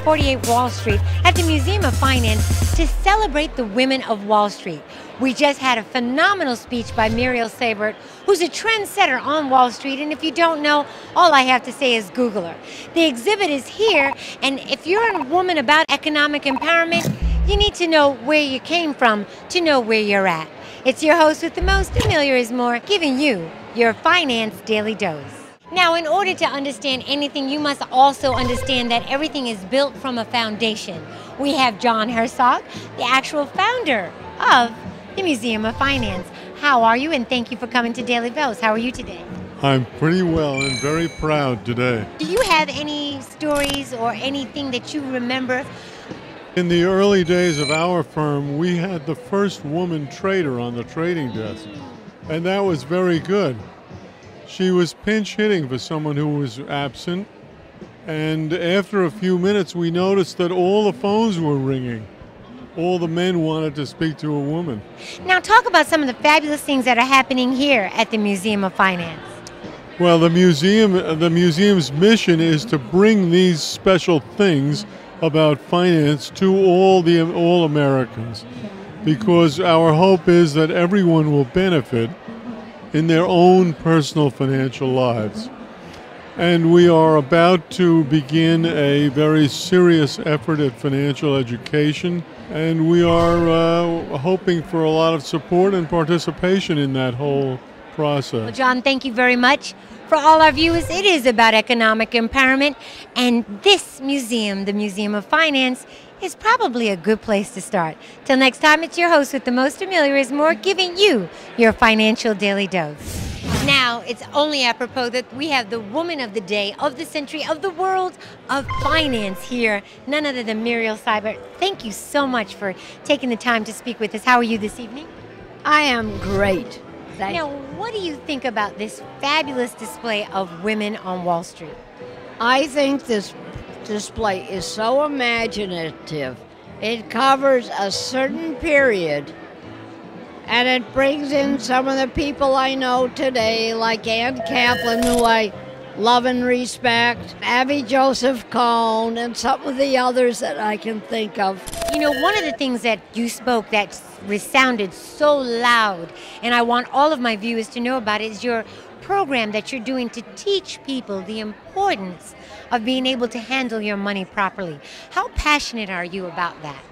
48 Wall Street at the Museum of Finance to celebrate the women of Wall Street. We just had a phenomenal speech by Muriel Sabert, who's a trendsetter on Wall Street, and if you don't know, all I have to say is Google her. The exhibit is here, and if you're a woman about economic empowerment, you need to know where you came from to know where you're at. It's your host with the most, Amelia Ismore, giving you your Finance Daily Dose. Now, in order to understand anything, you must also understand that everything is built from a foundation. We have John Herzog, the actual founder of the Museum of Finance. How are you? And thank you for coming to Daily Dose. How are you today? I'm pretty well and very proud today. Do you have any stories or anything that you remember? In the early days of our firm, we had the first woman trader on the trading desk, and that was very good. She was pinch hitting for someone who was absent, and after a few minutes we noticed that all the phones were ringing. All the men wanted to speak to a woman. Now talk about some of the fabulous things that are happening here at the Museum of Finance. Well, the museum's mission is to bring these special things about finance to all Americans, because our hope is that everyone will benefit in their own personal financial lives. And we are about to begin a very serious effort at financial education, and we are hoping for a lot of support and participation in that whole process. Well, John, thank you very much. For all our viewers, it is about economic empowerment, and this museum, the Museum of Finance, is probably a good place to start. Till next time, it's your host with the most, Amelia Ismore, giving you your financial daily dose. Now, it's only apropos that we have the woman of the day, of the century, of the world of finance here, none other than Muriel Sabert. Thank you so much for taking the time to speak with us. How are you this evening? I am great. Now, what do you think about this fabulous display of women on Wall Street? I think this display is so imaginative. It covers a certain period, and it brings in some of the people I know today, like Ann Kaplan, who I love and respect, Abby Joseph Cohn, and some of the others that I can think of. You know, one of the things that you spoke that resounded so loud, and I want all of my viewers to know about it, is your program that you're doing to teach people the importance of being able to handle your money properly. How passionate are you about that?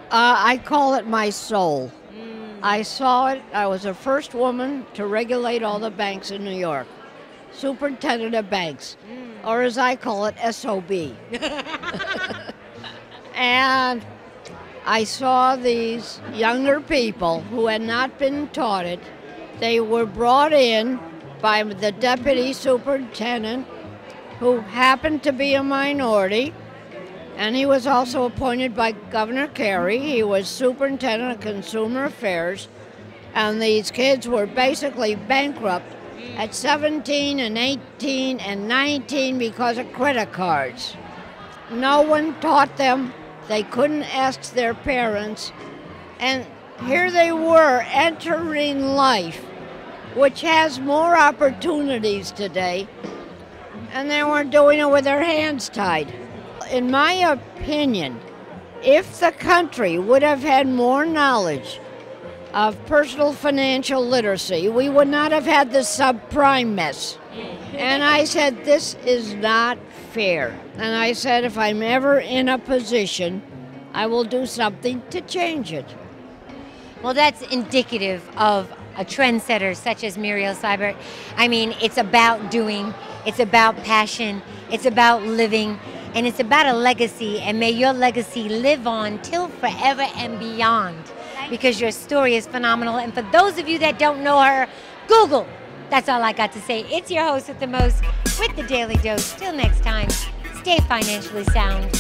I call it my soul. I saw it. I was the first woman to regulate all the banks in New York. Superintendent of Banks, or as I call it, SOB. And I saw these younger people who had not been taught it. They were brought in by the deputy superintendent, who happened to be a minority, and he was also appointed by Governor Carey. He was superintendent of consumer affairs, and these kids were basically bankrupt at 17 and 18 and 19 because of credit cards. No one taught them. They couldn't ask their parents. And here they were entering life, which has more opportunities today, and they were doing it with their hands tied. In my opinion, if the country would have had more knowledge of personal financial literacy, we would not have had the subprime mess. And I said, this is not fair. And I said, if I'm ever in a position, I will do something to change it. Well, that's indicative of a trendsetter such as Muriel Sabert. I mean, it's about doing, it's about passion, it's about living, and it's about a legacy, and may your legacy live on till forever and beyond, because your story is phenomenal. And for those of you that don't know her, Google. That's all I got to say. It's your host with the most, with the Daily Dose. Till next time, stay financially sound.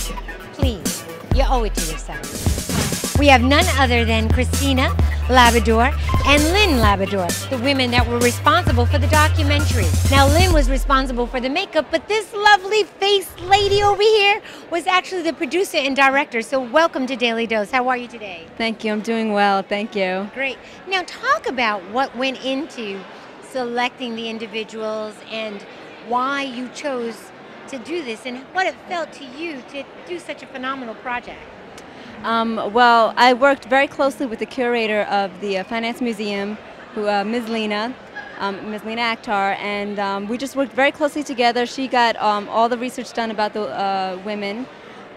Please, you owe it to yourself. We have none other than Christina Labrador and Lynn Labrador, the women that were responsible for the documentary. Now, Lynn was responsible for the makeup, but this lovely faced lady over here was actually the producer and director. So welcome to Daily Dose. How are you today? Thank you. I'm doing well. Thank you. Great. Now, talk about what went into selecting the individuals and why you chose to do this and what it felt to you to do such a phenomenal project. Well, I worked very closely with the curator of the Finance Museum, Ms. Lena Akhtar, and we just worked very closely together. She got all the research done about the women,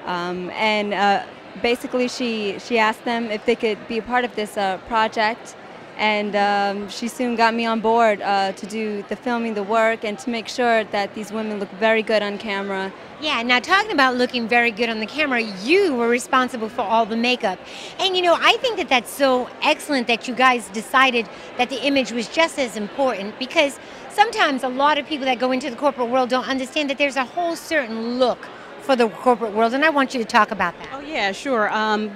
and basically she asked them if they could be a part of this project, and she soon got me on board to do the filming, the work, and to make sure that these women look very good on camera. Yeah, now talking about looking very good on the camera, you were responsible for all the makeup. And you know, I think that that's so excellent that you guys decided that the image was just as important, because sometimes a lot of people that go into the corporate world don't understand that there's a whole certain look for the corporate world, and I want you to talk about that. Oh yeah, sure.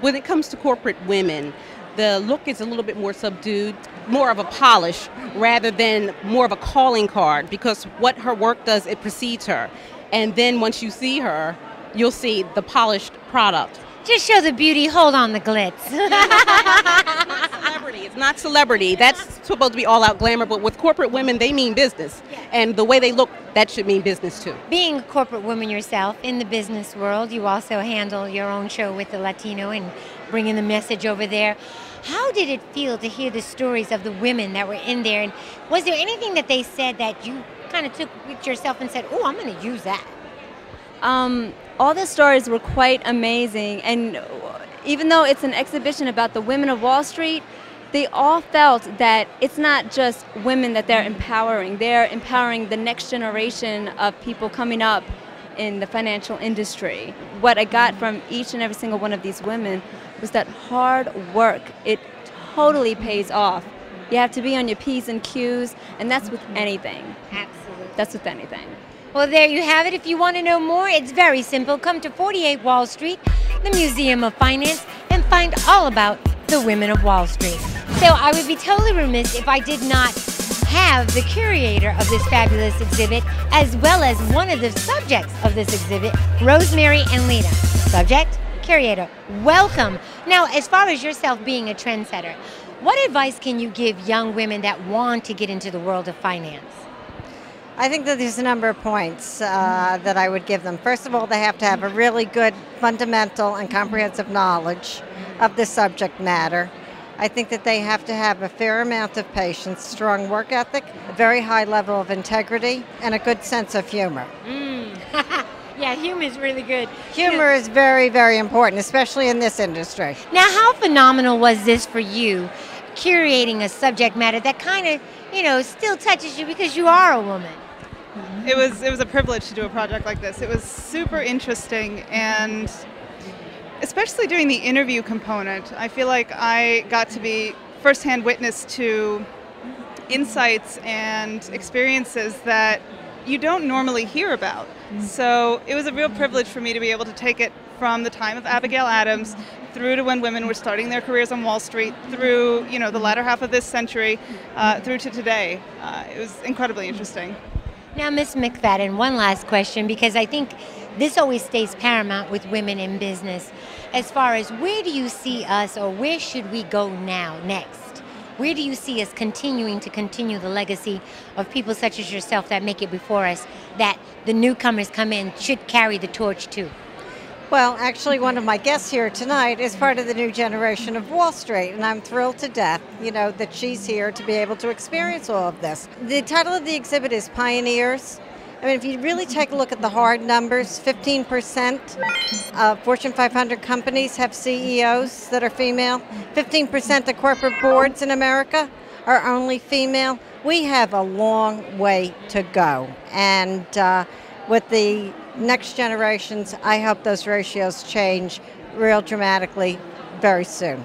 When it comes to corporate women, the look is a little bit more subdued, more of a polish rather than more of a calling card, because what her work does, it precedes her. And then once you see her, you'll see the polished product. Just show the beauty, hold on the glitz. It's not celebrity. That's supposed to be all out glamour, but with corporate women, they mean business. Yeah. And the way they look, that should mean business too. Being a corporate woman yourself in the business world, you also handle your own show with the Latino and bringing the message over there. How did it feel to hear the stories of the women that were in there? And was there anything that they said that you kind of took with yourself and said, oh, I'm going to use that? All the stories were quite amazing, and even though it's an exhibition about the women of Wall Street, they all felt that it's not just women that they're empowering the next generation of people coming up in the financial industry. What I got from each and every single one of these women was that hard work, it totally pays off. You have to be on your P's and Q's, and that's with anything. Absolutely. That's with anything. Well, there you have it. If you want to know more, it's very simple. Come to 48 Wall Street, the Museum of Finance, and find all about the women of Wall Street. So I would be totally remiss if I did not have the curator of this fabulous exhibit, as well as one of the subjects of this exhibit, Rosemary and Lena. Subject, curator, welcome. Now, as far as yourself being a trendsetter, what advice can you give young women that want to get into the world of finance? I think that there's a number of points that I would give them. First of all, they have to have a really good fundamental and comprehensive knowledge of the subject matter. I think that they have to have a fair amount of patience, strong work ethic, a very high level of integrity, and a good sense of humor. Yeah, humor is really good. Humor is very, very important, especially in this industry. Now, how phenomenal was this for you, curating a subject matter that kind of, you know, still touches you because you are a woman? It was a privilege to do a project like this. It was super interesting, and especially doing the interview component, I feel like I got to be firsthand witness to insights and experiences that you don't normally hear about. So it was a real privilege for me to be able to take it from the time of Abigail Adams through to when women were starting their careers on Wall Street, through, you know, the latter half of this century, through to today. It was incredibly interesting. Now, Ms. McFadden, one last question, because I think this always stays paramount with women in business. As far as where do you see us, or where should we go now, next? Where do you see us continue the legacy of people such as yourself that make it before us, that the newcomers come in should carry the torch to? Well, actually, one of my guests here tonight is part of the new generation of Wall Street, and I'm thrilled to death, you know, that she's here to be able to experience all of this. The title of the exhibit is Pioneers. I mean, if you really take a look at the hard numbers, 15% of Fortune 500 companies have CEOs that are female. 15% of corporate boards in America are only female. We have a long way to go, and with the next generations, I hope those ratios change real dramatically very soon.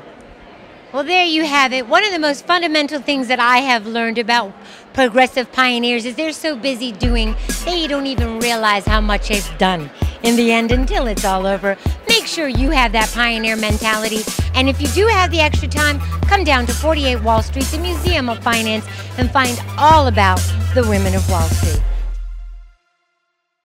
Well, there you have it. One of the most fundamental things that I have learned about progressive pioneers is they're so busy doing, they don't even realize how much they've done in the end until it's all over. Make sure you have that pioneer mentality. And if you do have the extra time, come down to 48 Wall Street, the Museum of Finance, and find all about the women of Wall Street.